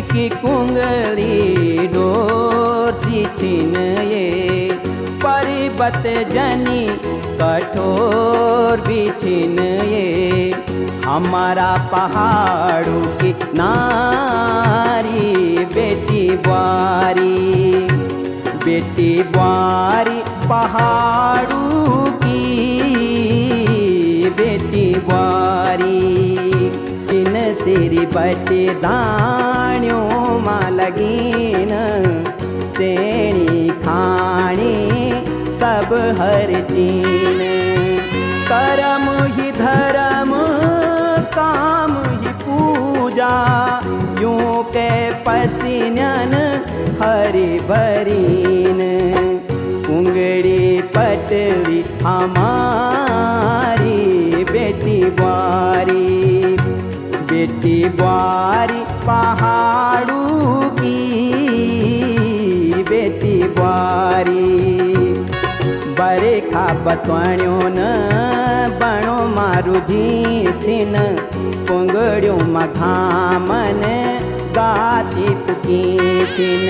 की कुंगली डोर सी छिन ये, पर्वत जनी कठोर भी छिन ये, हमारा पहाड़ों की नारी बेटी बुआरी, बेटी बुआरी पहाड़ों की बेटी बुआरी। इन सिरी बटे दाणियों मां लगीन, सेणी खाणी सब हर चीन, कर्म ही धर्म काम ही पूजा, यूं के पसीनन हरि भरीन, उंगड़ी पटरी हमारी बेटी बुआरी, बेटी बुआरी पहाड़ों की बेटी बुआरी। बरेखा बतवाण्यो न बणो मारू जी छिन, पुंगड़ियों मघामन गाती पुकी छिन,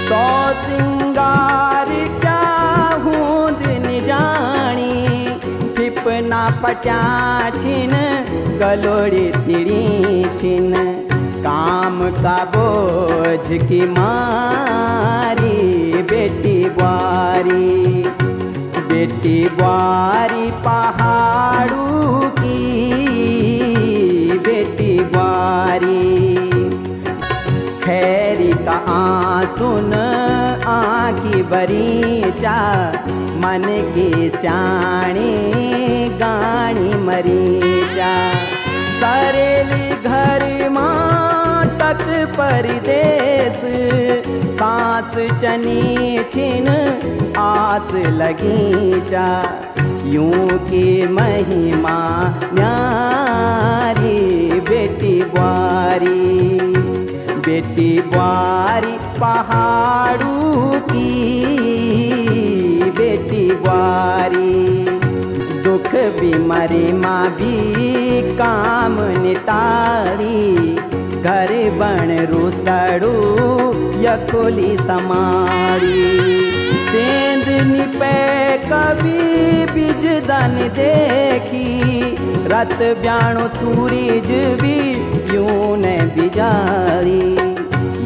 सौ सिंगार चाहूं दिन जानी, टिपना पट्या छिन गलोड़ी तिड़ी छिन, काम का बोझ की मारी बेटी बुआरी, बेटी बुआरी पहाड़ों की बेटी बुआरी। खैरी का आंसुन आँखी बरीचा, मन की श्याणी गाणी मरीचा, सरेली घर मां तक परदेस, सांस चनी छिन आस लगीचा, यूं की महिमा न्यारी बेटी बुआरी, बेटी बुआरी पहाड़ों की बेटी बुआरी। दुख बीमारी माँ भी काम निटारी, घर बण रूसड़ू यखोली समाड़ी, सेंध निपे कभी बिजदन देखी, रत ब्याणो सूरज भी यूं ने बिजारी,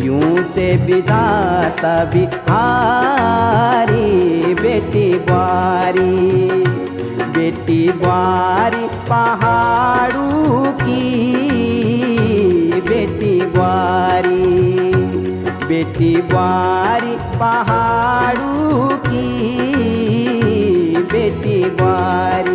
यूं से बिदाता भी हारी बेटी बुआरी, बेटी बुआरी पहाड़ों की बेटी बुआरी, बेटी बुआरी पहाड़ों की बेटी बुआरी।